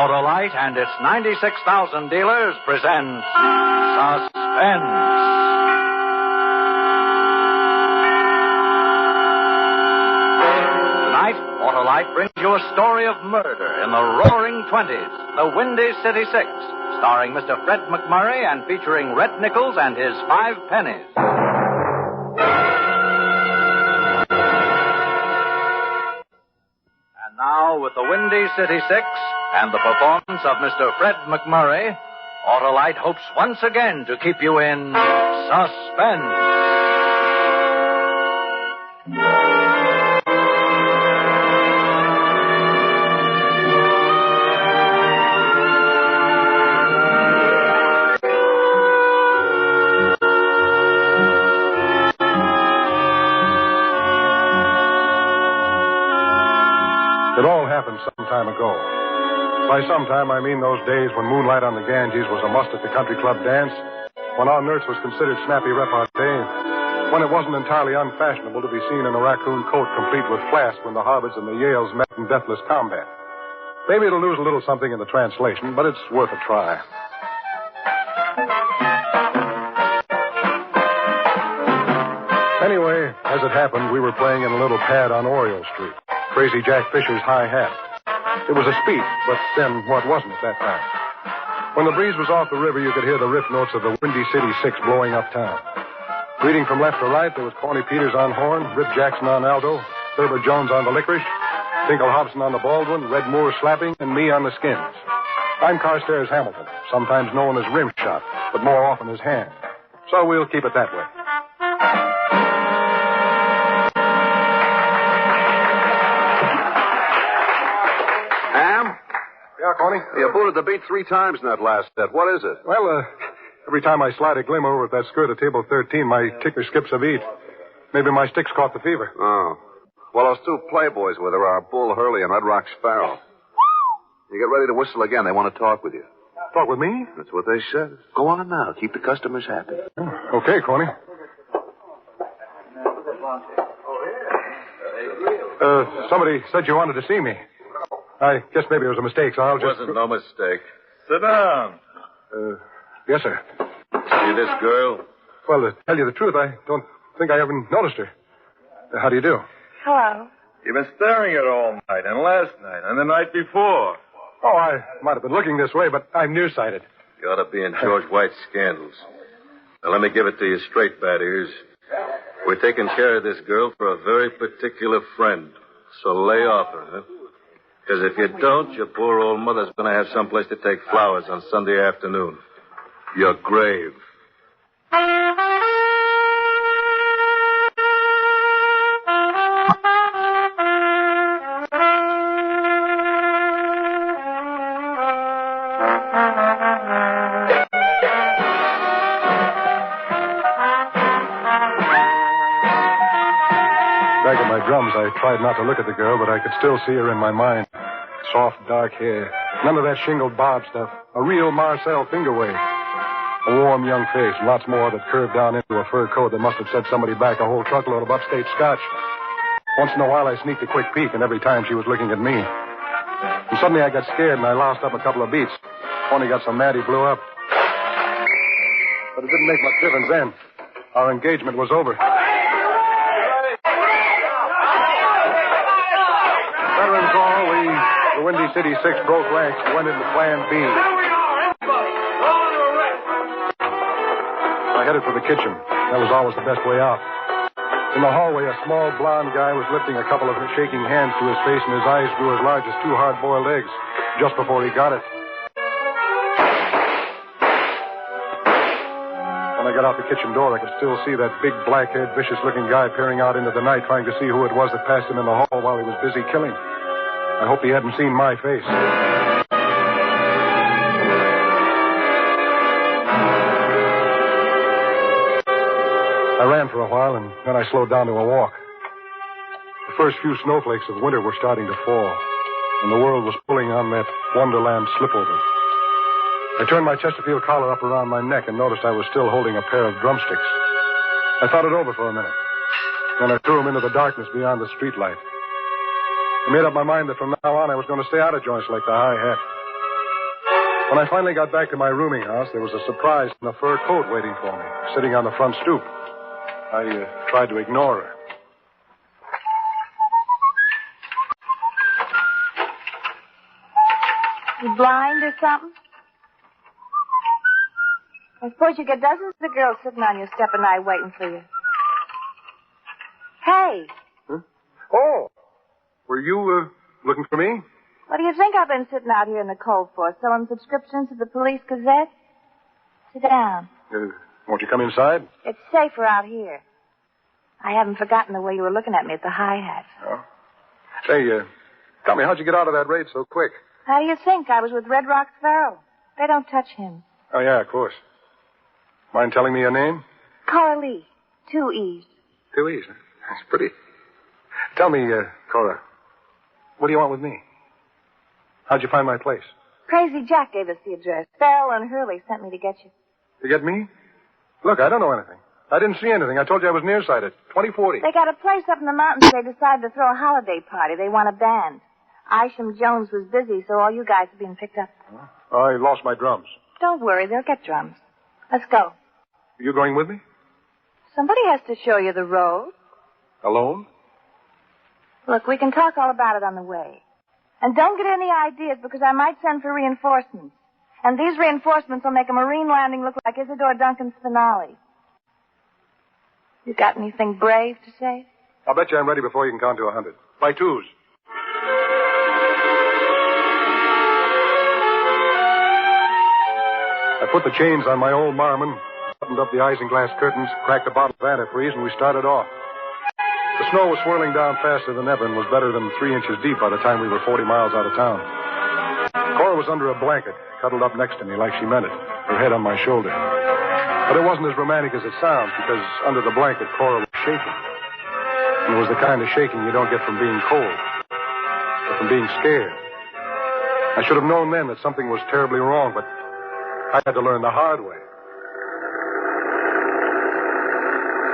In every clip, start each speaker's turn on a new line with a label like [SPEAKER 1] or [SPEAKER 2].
[SPEAKER 1] Autolite and its 96,000 dealers presents Suspense. Tonight, Autolite brings you a story of murder in the roaring 20s, the Windy City Six, starring Mr. Fred MacMurray and featuring Red Nichols and his 5 pennies. And now, with the Windy City Six and the performance of Mr. Fred MacMurray, Autolite hopes once again to keep you in suspense.
[SPEAKER 2] It all happened some time ago. By some time, I mean those days when moonlight on the Ganges was a must at the country club dance, when our nurse was considered snappy repartee, when it wasn't entirely unfashionable to be seen in a raccoon coat complete with flask when the Harvards and the Yales met in deathless combat. Maybe it'll lose a little something in the translation, but it's worth a try. Anyway, as it happened, we were playing in a little pad on Oriole Street. Crazy Jack Fisher's high hat. It was a speech, but then what wasn't at that time? When the breeze was off the river, you could hear the riff notes of the Windy City Six blowing uptown. Reading from left to right, there was Corny Peters on horn, Rip Jackson on alto, Thurber Jones on the licorice, Tinkle Hobson on the Baldwin, Red Moore slapping, and me on the skins. I'm Carstairs Hamilton, sometimes known as Rimshot, but more often as Ham. So we'll keep it that way. Yeah, Corny?
[SPEAKER 3] You booted the beat 3 times in that last set. What is it?
[SPEAKER 2] Well, every time I slide a glimmer over at that skirt of table 13, my kicker skips a beat. Maybe my sticks caught the fever.
[SPEAKER 3] Oh. Well, those 2 playboys with her are Bull Hurley and Red Rock Sparrow. You get ready to whistle again. They want to talk with you.
[SPEAKER 2] Talk with me?
[SPEAKER 3] That's what they said. Go on now. Keep the customers happy.
[SPEAKER 2] Okay, Corny. Somebody said you wanted to see me. I guess maybe it was a mistake, so I'll just...
[SPEAKER 4] It wasn't no mistake. Sit down.
[SPEAKER 2] Yes, sir.
[SPEAKER 4] See this girl?
[SPEAKER 2] Well, to tell you the truth, I don't think I ever noticed her. How do you do?
[SPEAKER 5] Hello.
[SPEAKER 4] You've been staring at her all night, and last night, and the night before.
[SPEAKER 2] Oh, I might have been looking this way, but I'm nearsighted.
[SPEAKER 4] You ought to be in George White's scandals. Now, let me give it to you straight, bad ears. We're taking care of this girl for a very particular friend. So lay off her, huh? Because if you don't, your poor old mother's going to have someplace to take flowers on Sunday afternoon. Your grave.
[SPEAKER 2] Back at my drums, I tried not to look at the girl, but I could still see her in my mind. Soft, dark hair. None of that shingled bob stuff. A real Marcel finger wave. A warm young face. Lots more that curved down into a fur coat that must have set somebody back a whole truckload of upstate scotch. Once in a while, I sneaked a quick peek, and every time she was looking at me. And suddenly I got scared, and I lost up a couple of beats. Tony got so mad he blew up. But it didn't make much difference then. Our engagement was over. Veterans all, the Windy City Six broke ranks and went into Plan B. I headed for the kitchen. That was always the best way out. In the hallway, a small blonde guy was lifting a couple of shaking hands to his face, and his eyes grew as large as 2 hard-boiled eggs just before he got it. When I got out the kitchen door, I could still see that big, black-haired, vicious-looking guy peering out into the night, trying to see who it was that passed him in the hall while he was busy killing. I hope he hadn't seen my face. I ran for a while, and then I slowed down to a walk. The first few snowflakes of winter were starting to fall, and the world was pulling on that Wonderland slipover. I turned my Chesterfield collar up around my neck and noticed I was still holding a pair of drumsticks. I thought it over for a minute. Then I threw them into the darkness beyond the streetlight. I made up my mind that from now on I was going to stay out of joints like the High Hat. When I finally got back to my rooming house, there was a surprise in a fur coat waiting for me, sitting on the front stoop. I tried to ignore her.
[SPEAKER 5] You blind or something? I suppose you get dozens of girls sitting on your step at night waiting for you. Hey.
[SPEAKER 2] Huh? Oh. Were you, looking for me?
[SPEAKER 5] What do you think I've been sitting out here in the cold for? Selling subscriptions to the Police Gazette? Sit down.
[SPEAKER 2] Won't you come inside?
[SPEAKER 5] It's safer out here. I haven't forgotten the way you were looking at me at the hi-hat.
[SPEAKER 2] Oh. Say, tell me, how'd you get out of that raid so quick?
[SPEAKER 5] How do you think? I was with Red Rock Farrell. They don't touch him.
[SPEAKER 2] Oh, yeah, of course. Mind telling me your name?
[SPEAKER 5] Cora Lee. 2 E's.
[SPEAKER 2] 2 E's. That's pretty. Tell me, Cora, what do you want with me? How'd you find my place?
[SPEAKER 5] Crazy Jack gave us the address. Farrell and Hurley sent me to get you.
[SPEAKER 2] To get me? Look, I don't know anything. I didn't see anything. I told you I was nearsighted. 2040.
[SPEAKER 5] They got a place up in the mountains. They decided to throw a holiday party. They want a band. Isham Jones was busy, so all you guys are being picked up.
[SPEAKER 2] I lost my drums.
[SPEAKER 5] Don't worry, they'll get drums. Let's go.
[SPEAKER 2] Are you going with me?
[SPEAKER 5] Somebody has to show you the road.
[SPEAKER 2] Alone?
[SPEAKER 5] Look, we can talk all about it on the way. And don't get any ideas, because I might send for reinforcements. And these reinforcements will make a marine landing look like Isadora Duncan's finale. You got anything brave to say?
[SPEAKER 2] I'll bet you I'm ready before you can count to 100. By twos. I put the chains on my old Marmon, buttoned up the isinglass curtains, cracked a bottle of antifreeze, and we started off. The snow was swirling down faster than ever and was better than 3 inches deep by the time we were 40 miles out of town. Cora was under a blanket, cuddled up next to me like she meant it, her head on my shoulder. But it wasn't as romantic as it sounds, because under the blanket, Cora was shaking. And it was the kind of shaking you don't get from being cold, or from being scared. I should have known then that something was terribly wrong, but I had to learn the hard way.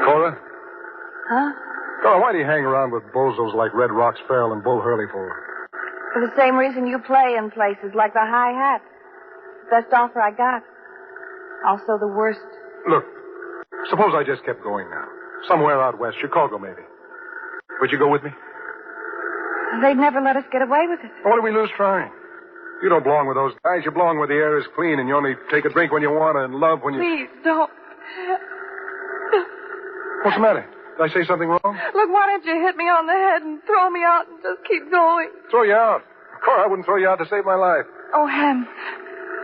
[SPEAKER 2] Cora?
[SPEAKER 5] Huh?
[SPEAKER 2] Cora, why do you hang around with bozos like Red Rocks Farrell and Bull Hurley for?
[SPEAKER 5] For the same reason you play in places like the hi-hat. Best offer I got. Also the worst.
[SPEAKER 2] Look, suppose I just kept going now. Somewhere out west, Chicago maybe. Would you go with me?
[SPEAKER 5] They'd never let us get away with it.
[SPEAKER 2] What do we lose trying? You don't belong with those guys. You belong where the air is clean and you only take a drink when you want to and love when you...
[SPEAKER 5] Please, don't.
[SPEAKER 2] What's the matter? Did I say something wrong?
[SPEAKER 5] Look, why don't you hit me on the head and throw me out and just keep going?
[SPEAKER 2] Throw you out? Cora, I wouldn't throw you out to save my life.
[SPEAKER 5] Oh, Ham,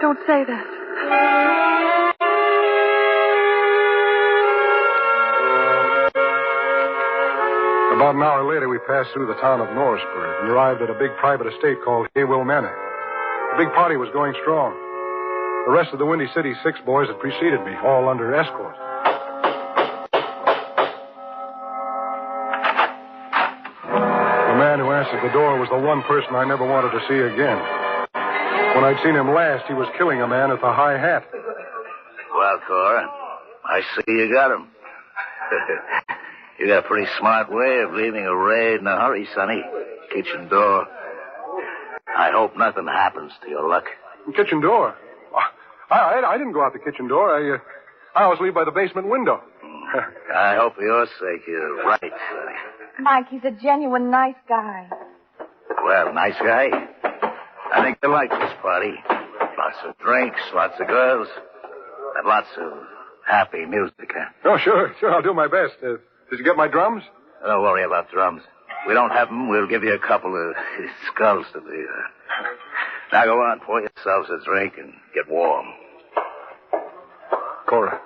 [SPEAKER 5] don't say that.
[SPEAKER 2] About an hour later, we passed through the town of Norrisburg and arrived at a big private estate called Haywill Manor. The big party was going strong. The rest of the Windy City 6 boys had preceded me, all under escort. The man who answered the door was the one person I never wanted to see again. When I'd seen him last, he was killing a man at the High Hat.
[SPEAKER 6] Well, Cora, I see you got him. You got a pretty smart way of leaving a raid in a hurry, Sonny. Kitchen door. I hope nothing happens to your luck.
[SPEAKER 2] The kitchen door? I didn't go out the kitchen door. I always leave by the basement window.
[SPEAKER 6] I hope for your sake you're right, Sonny.
[SPEAKER 5] Mike, he's a genuine nice guy.
[SPEAKER 6] Well, nice guy. I think you like this party. Lots of drinks, lots of girls, and lots of happy music, huh?
[SPEAKER 2] Oh, sure. I'll do my best. Did you get my drums?
[SPEAKER 6] Don't worry about drums. We don't have them. We'll give you a couple of skulls to the... Now go on, pour yourselves a drink and get warm.
[SPEAKER 2] Cora,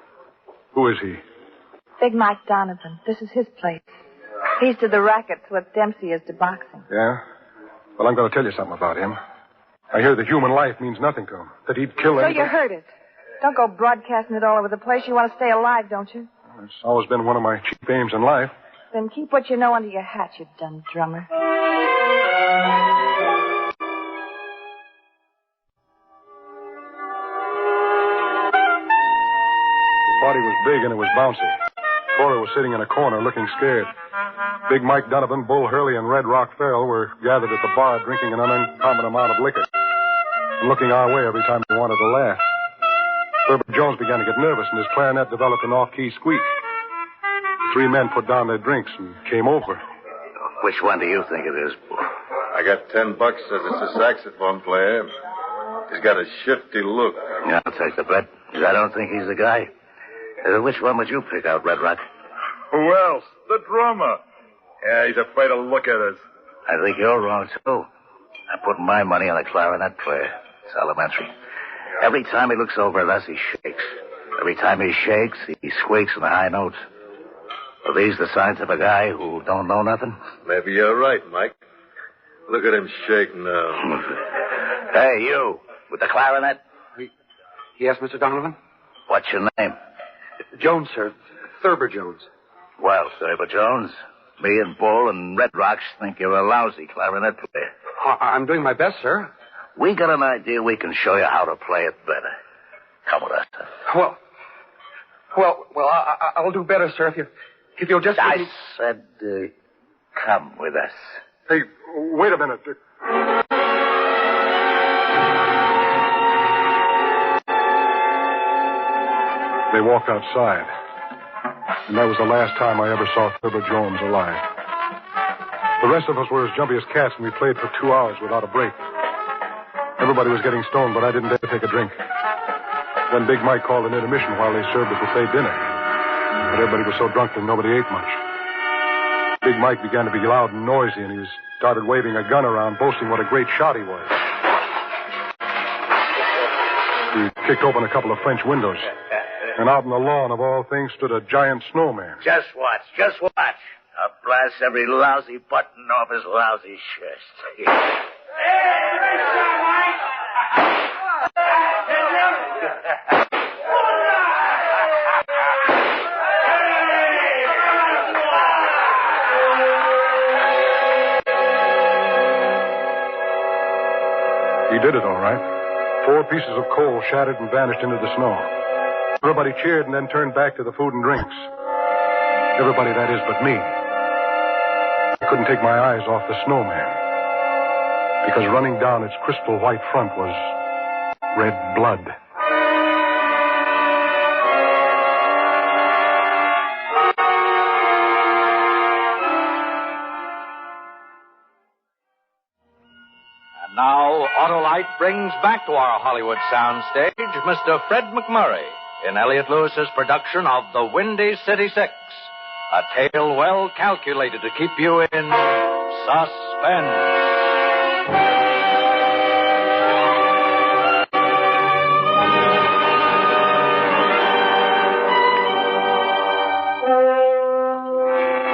[SPEAKER 2] who is he?
[SPEAKER 5] Big Mike Donovan. This is his place. He's to the rackets what Dempsey is to boxing.
[SPEAKER 2] Yeah? Well, I'm going to tell you something about him. I hear that human life means nothing to him. That he'd kill anybody.
[SPEAKER 5] So you heard it. Don't go broadcasting it all over the place. You want to stay alive, don't you?
[SPEAKER 2] It's always been one of my chief aims in life.
[SPEAKER 5] Then keep what you know under your hat, you dumb drummer.
[SPEAKER 2] The party was big and it was bouncy. Cora was sitting in a corner looking scared. Big Mike Donovan, Bull Hurley, and Red Rock Farrell were gathered at the bar drinking an uncommon amount of liquor. and looking our way every time he wanted to laugh. Herbert Jones began to get nervous, and his clarinet developed an off-key squeak. The three men put down their drinks and came over.
[SPEAKER 6] Which one do you think it is?
[SPEAKER 4] I got $10 says it's a saxophone player. He's got a shifty look.
[SPEAKER 6] Yeah, I'll take the bet. I don't think he's the guy. Which one would you pick out, Red Rock?
[SPEAKER 7] Who else? The drummer. Yeah, he's afraid to look at us.
[SPEAKER 6] I think you're wrong, too. I'm putting my money on a clarinet player. It's elementary. Every time he looks over at us, he shakes. Every time he shakes, he squeaks in the high notes. Are these the signs of a guy who don't know nothing?
[SPEAKER 4] Maybe you're right, Mike. Look at him shake now.
[SPEAKER 6] Hey, you, with the clarinet?
[SPEAKER 8] Yes, Mr. Donovan?
[SPEAKER 6] What's your name?
[SPEAKER 8] Jones, sir. Thurber Jones.
[SPEAKER 6] Well, Thurber Jones, me and Bull and Red Rocks think you're a lousy clarinet player.
[SPEAKER 8] I'm doing my best, sir.
[SPEAKER 6] We got an idea we can show you how to play it better. Come with us.
[SPEAKER 8] Well, I'll do better, sir, if you'll just...
[SPEAKER 6] I said, come with us.
[SPEAKER 2] Hey, wait a minute. They walked outside. And that was the last time I ever saw Thurber Jones alive. The rest of us were as jumpy as cats, and we played for 2 hours without a break. Everybody was getting stoned, but I didn't dare take a drink. Then Big Mike called an intermission while they served the buffet dinner. But everybody was so drunk that nobody ate much. Big Mike began to be loud and noisy, and he started waving a gun around, boasting what a great shot he was. He kicked open a couple of French windows. And out on the lawn, of all things, stood a giant snowman.
[SPEAKER 6] Just watch. I'll blast every lousy button off his lousy shirt.
[SPEAKER 2] He did it all right. 4 pieces of coal shattered and vanished into the snow. Everybody cheered and then turned back to the food and drinks. Everybody, that is, but me. I couldn't take my eyes off the snowman. Because running down its crystal white front was red blood.
[SPEAKER 1] And now, Autolite brings back to our Hollywood soundstage Mr. Fred MacMurray in Elliot Lewis's production of The Windy City Six, a tale well calculated to keep you in suspense.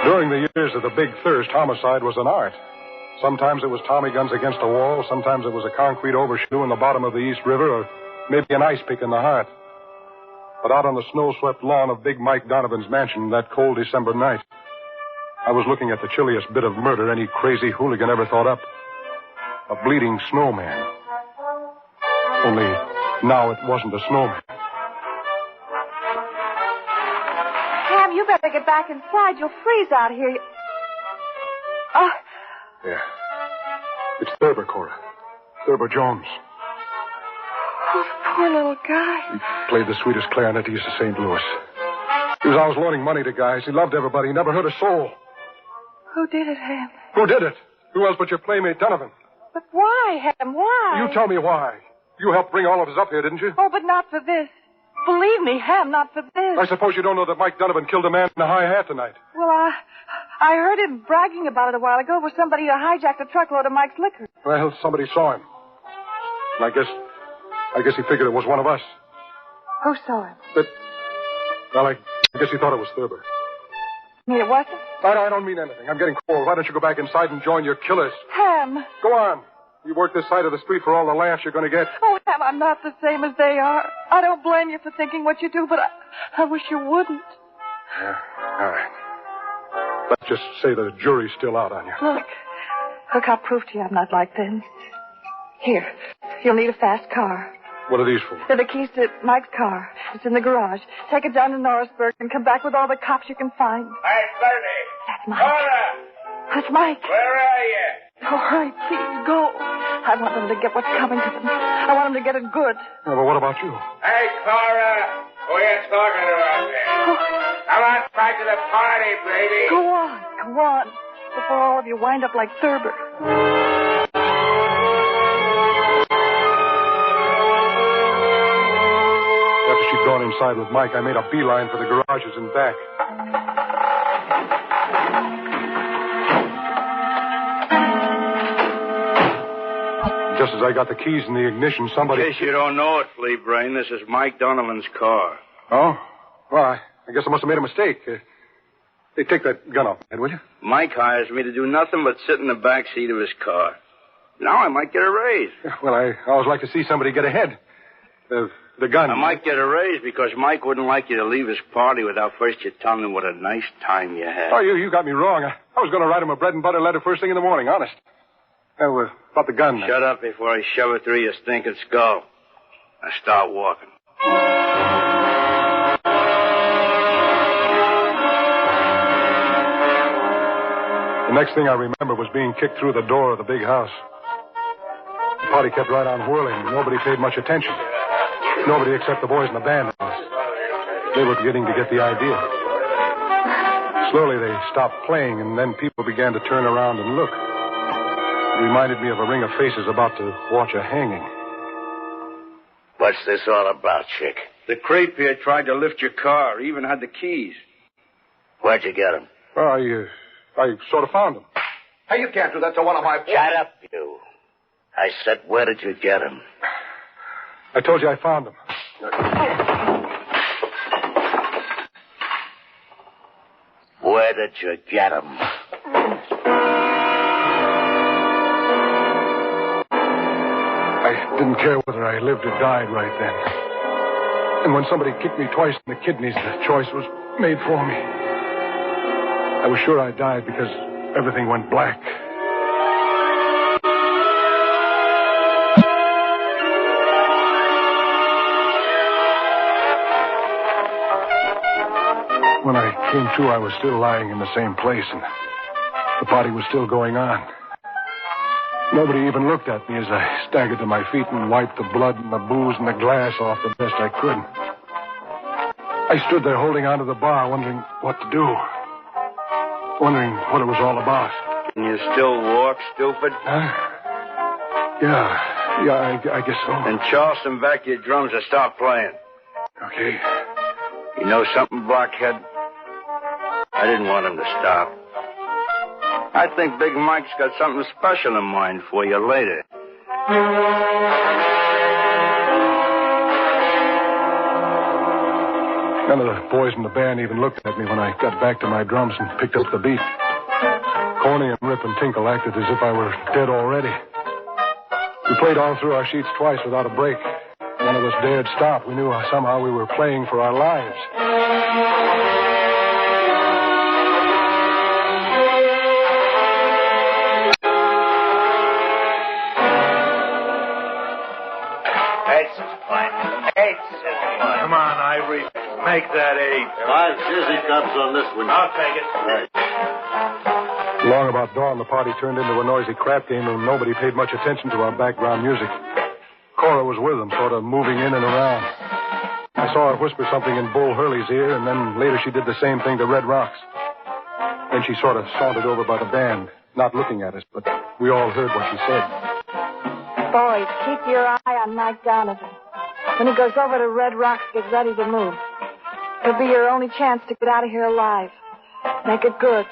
[SPEAKER 2] During the years of the Big Thirst, homicide was an art. Sometimes it was Tommy guns against a wall, sometimes it was a concrete overshoe in the bottom of the East River, or maybe an ice pick in the heart. But out on the snow-swept lawn of Big Mike Donovan's mansion that cold December night, I was looking at the chilliest bit of murder any crazy hooligan ever thought up. A bleeding snowman. Only now it wasn't a snowman.
[SPEAKER 5] Ham, you better get back inside. You'll freeze out here. Oh.
[SPEAKER 2] Yeah. It's Thurber, Cora. Thurber Jones.
[SPEAKER 5] Oh, poor little guy.
[SPEAKER 2] He played the sweetest clarinet east of St. Louis. He was always loaning money to guys. He loved everybody. He never hurt a soul.
[SPEAKER 5] Who did it, Ham?
[SPEAKER 2] Who did it? Who else but your playmate, Donovan?
[SPEAKER 5] But why, Ham? Why?
[SPEAKER 2] You tell me why. You helped bring all of us up here, didn't you?
[SPEAKER 5] Oh, but not for this. Believe me, Ham, not for this.
[SPEAKER 2] I suppose you don't know that Mike Donovan killed a man in a high hat tonight.
[SPEAKER 5] Well, I heard him bragging about it a while ago with somebody who hijacked a truckload of Mike's liquor.
[SPEAKER 2] Well, somebody saw him. And I guess he figured it was one of us.
[SPEAKER 5] Who saw him?
[SPEAKER 2] Well, I guess he thought it was Thurber.
[SPEAKER 5] You mean it wasn't?
[SPEAKER 2] I don't mean anything. I'm getting cold. Why don't you go back inside and join your killers?
[SPEAKER 5] Ham.
[SPEAKER 2] Go on. You work this side of the street for all the laughs you're going to get.
[SPEAKER 5] Oh, Ham, I'm not the same as they are. I don't blame you for thinking what you do, but I wish you wouldn't.
[SPEAKER 2] Yeah, all right. Let's just say the jury's still out on you.
[SPEAKER 5] Look, I'll prove to you I'm not like them. Here, you'll need a fast car.
[SPEAKER 2] What are these for?
[SPEAKER 5] They're the keys to Mike's car. It's in the garage. Take it down to Norrisburg and come back with all the cops you can find.
[SPEAKER 7] Hey, Bertie.
[SPEAKER 5] That's Mike.
[SPEAKER 7] Cora.
[SPEAKER 5] That's Mike.
[SPEAKER 7] Where are you?
[SPEAKER 5] All right, please go. I want them to get what's coming to them. I want them to get it good.
[SPEAKER 2] Yeah, but what about you?
[SPEAKER 9] Hey, Cora. Who are you talking to out there? Come on back to the party, baby.
[SPEAKER 5] Go on. Before all of you wind up like Thurber.
[SPEAKER 2] After she'd gone inside with Mike, I made a beeline for the garages and back. Just as I got the keys in the ignition, somebody...
[SPEAKER 10] In case you don't know it, Flea Brain, this is Mike Donovan's car.
[SPEAKER 2] Oh? Well, I guess I must have made a mistake. Hey, take that gun off, will you?
[SPEAKER 10] Mike hires me to do nothing but sit in the back seat of his car. Now I might get a raise.
[SPEAKER 2] Well, I always like to see somebody get ahead. The gun.
[SPEAKER 10] I might get a raise because Mike wouldn't like you to leave his party without first you telling him what a nice time you had.
[SPEAKER 2] Oh, you got me wrong. I was going to write him a bread and butter letter first thing in the morning, honest. About the gun.
[SPEAKER 10] Shut up before I shove it through your stinking skull. Now start walking.
[SPEAKER 2] The next thing I remember was being kicked through the door of the big house. The party kept right on whirling. Nobody paid much attention. Nobody except the boys in the band. They were beginning to get the idea. Slowly they stopped playing, and then people began to turn around and look. It reminded me of a ring of faces about to watch a hanging.
[SPEAKER 6] What's this all about, Chick?
[SPEAKER 10] The creep here tried to lift your car. He even had the keys.
[SPEAKER 6] Where'd you get him?
[SPEAKER 2] Well, I sort of found him.
[SPEAKER 8] Hey, you can't do that to one of my boys.
[SPEAKER 6] Shut up, you. I said, where did you get him?
[SPEAKER 2] I told you I found him.
[SPEAKER 6] Where did you get him?
[SPEAKER 2] I didn't care whether I lived or died right then. And when somebody kicked me twice in the kidneys, the choice was made for me. I was sure I died because everything went black. When I came to, I was still lying in the same place, and the party was still going on. Nobody even looked at me as I staggered to my feet and wiped the blood and the booze and the glass off the best I could. I stood there holding onto the bar, wondering what to do. Wondering what it was all about.
[SPEAKER 10] Can you still walk, stupid?
[SPEAKER 2] Yeah, I guess so.
[SPEAKER 10] Then Charleston back your drums and stop playing.
[SPEAKER 2] Okay.
[SPEAKER 10] You know something, Blockhead? I didn't want him to stop. I think Big Mike's got something special in mind for you later.
[SPEAKER 2] None of the boys in the band even looked at me when I got back to my drums and picked up the beat. Corny and Rip and Tinkle acted as if I were dead already. We played all through our sheets twice without a break. None of us dared stop. We knew somehow we were playing for our lives.
[SPEAKER 7] Come on, Ivory. Make that 8.
[SPEAKER 4] 5 Shizzy cups on this one.
[SPEAKER 7] I'll take it.
[SPEAKER 4] Right.
[SPEAKER 2] Long about dawn, the party turned into a noisy crap game, and nobody paid much attention to our background music. Cora was with them, sort of moving in and around. I saw her whisper something in Bull Hurley's ear, and then later she did the same thing to Red Rocks. Then she sort of sauntered over by the band, not looking at us, but we all heard what she said.
[SPEAKER 5] Boys, keep your eye on Mike Donovan. When he goes over to Red Rocks, get ready to move. It'll be your only chance to get out of here alive. Make it good.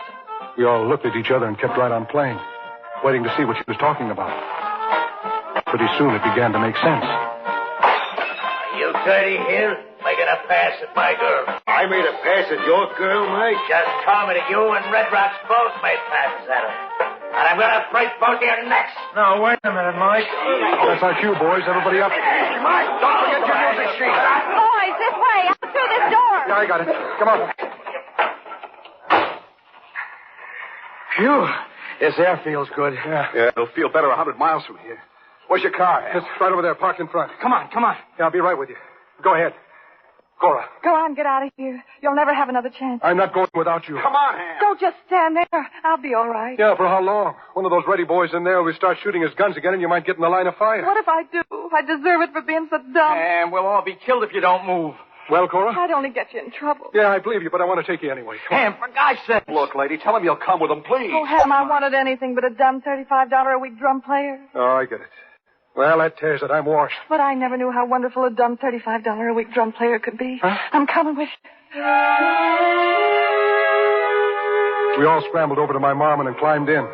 [SPEAKER 2] We all looked at each other and kept right on playing, waiting to see what she was talking about. Pretty soon it began to make sense.
[SPEAKER 6] You dirty here, making a pass at my girl.
[SPEAKER 4] I made a pass at your girl, Mike?
[SPEAKER 6] Just told me that you and Red Rocks both made passes at her. And I'm going to break both of your necks.
[SPEAKER 7] No, wait a minute, Mike.
[SPEAKER 2] That's our cue, boys. Everybody up.
[SPEAKER 6] Hey, Mike, don't forget your music sheet.
[SPEAKER 5] Boys, this way, out through this door.
[SPEAKER 2] Yeah, I got it. Come on.
[SPEAKER 8] Phew. This air feels good.
[SPEAKER 2] Yeah,
[SPEAKER 3] It'll feel better 100 miles from here. Where's your car?
[SPEAKER 2] It's right over there, parked in front.
[SPEAKER 8] Come on.
[SPEAKER 2] Yeah, I'll be right with you. Go ahead. Cora.
[SPEAKER 5] Go on, get out of here. You'll never have another chance.
[SPEAKER 2] I'm not going without you.
[SPEAKER 8] Come on, Ham.
[SPEAKER 5] Don't just stand there. I'll be all right.
[SPEAKER 2] Yeah, for how long? One of those ready boys in there will start shooting his guns again and you might get in the line of fire.
[SPEAKER 5] What if I do? I deserve it for being so dumb.
[SPEAKER 8] Ham, we'll all be killed if you don't move.
[SPEAKER 2] Well, Cora?
[SPEAKER 5] I'd only get you in trouble.
[SPEAKER 2] Yeah, I believe you, but I want to take you anyway.
[SPEAKER 8] Ham, for God's sake.
[SPEAKER 9] Look, lady, tell him you'll come with him, please.
[SPEAKER 5] Oh, Ham, I wanted anything but a dumb $35 a week drum player.
[SPEAKER 2] Oh, I get it. Well, that tears it. I'm washed.
[SPEAKER 5] But I never knew how wonderful a dumb $35 a week drum player could be.
[SPEAKER 2] Huh?
[SPEAKER 5] I'm coming with you.
[SPEAKER 2] We all scrambled over to my marmon and climbed in.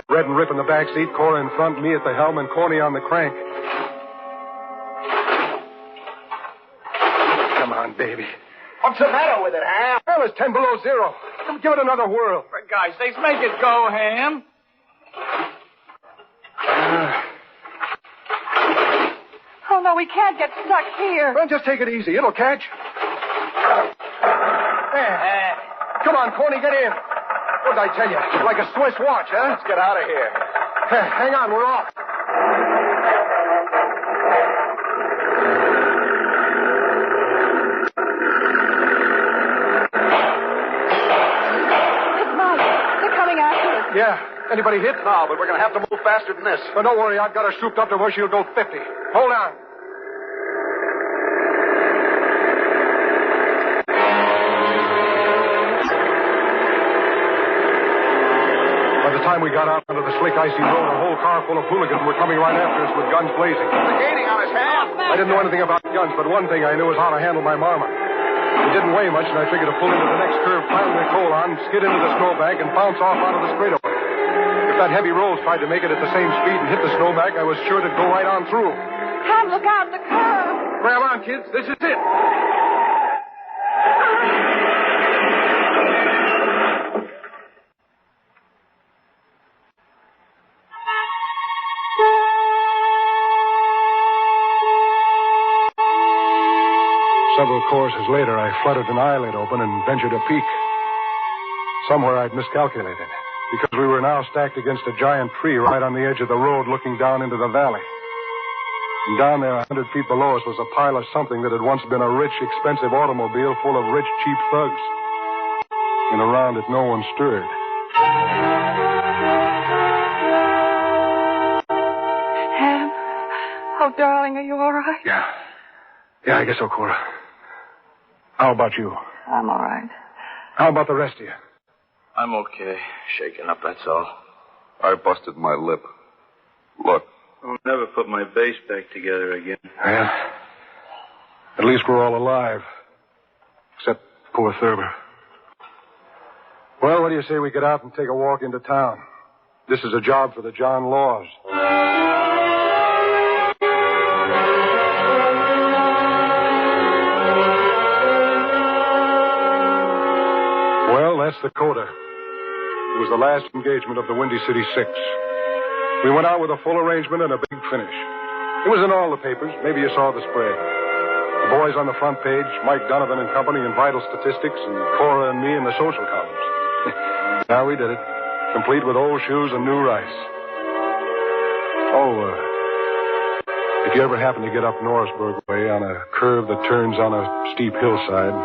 [SPEAKER 2] Red and Rip in the back seat, Cora in front, me at the helm, and Corny on the crank. Come on, baby.
[SPEAKER 8] What's the matter with it, Ham?
[SPEAKER 2] Well, it's 10 below zero. Give it another whirl.
[SPEAKER 8] For God's sakes, make it go, Ham.
[SPEAKER 5] Oh, no, we can't get stuck here.
[SPEAKER 2] Well, just take it easy. It'll catch. There. Come on, Corny, get in. What did I tell you? It's like a Swiss watch, huh?
[SPEAKER 8] Let's get out of here.
[SPEAKER 2] Hang on, we're off.
[SPEAKER 5] It's Mike. They're coming after us.
[SPEAKER 2] Yeah. Anybody hit?
[SPEAKER 9] No, but we're going to have to move faster than this.
[SPEAKER 2] Well, don't worry. I've got her souped up to where she'll go 50. Hold on. By the time we got out onto the slick, icy road, a whole car full of hooligans were coming right after us with guns blazing.
[SPEAKER 9] They're gaining on us, Ham.
[SPEAKER 2] I didn't know anything about guns, but one thing I knew was how to handle my marmon. It didn't weigh much, and I figured to pull into the next curve, pile the coal on, skid into the snowbank, and bounce off out of the straightaway. If that heavy rolls tried to make it at the same speed and hit the snowbank, I was sure to go right on through.
[SPEAKER 5] Ham, look out, the curve.
[SPEAKER 2] Grab on, kids. This is it. Several courses later, I fluttered an eyelid open and ventured a peek. Somewhere I'd miscalculated, because we were now stacked against a giant tree right on the edge of the road looking down into the valley. And down there, 100 feet below us, was a pile of something that had once been a rich, expensive automobile full of rich, cheap thugs. And around it, no one stirred.
[SPEAKER 5] Ham, oh, darling, are you all right?
[SPEAKER 2] Yeah, I guess so, Cora. How about you?
[SPEAKER 5] I'm all right.
[SPEAKER 2] How about the rest of you?
[SPEAKER 4] I'm okay. Shaking up, that's all.
[SPEAKER 3] I busted my lip. Look.
[SPEAKER 10] I'll never put my bass back together again.
[SPEAKER 2] Well, at least we're all alive. Except poor Thurber. Well, what do you say we get out and take a walk into town? This is a job for the John Laws. Well, that's the coda. It was the last engagement of the Windy City Six. We went out with a full arrangement and a big finish. It was in all the papers. Maybe you saw the spread. The boys on the front page, Mike Donovan and company in Vital Statistics, and Cora and me in the social columns. Now we did it. Complete with old shoes and new rice. If you ever happen to get up Norrisburg way on a curve that turns on a steep hillside,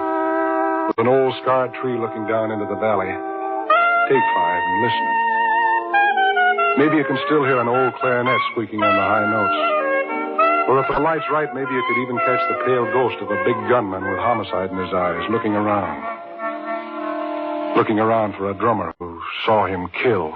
[SPEAKER 2] with an old scarred tree looking down into the valley, take 5 and listen. Maybe you can still hear an old clarinet squeaking on the high notes. Or if the light's right, maybe you could even catch the pale ghost of a big gunman with homicide in his eyes, looking around. Looking around for a drummer who saw him kill.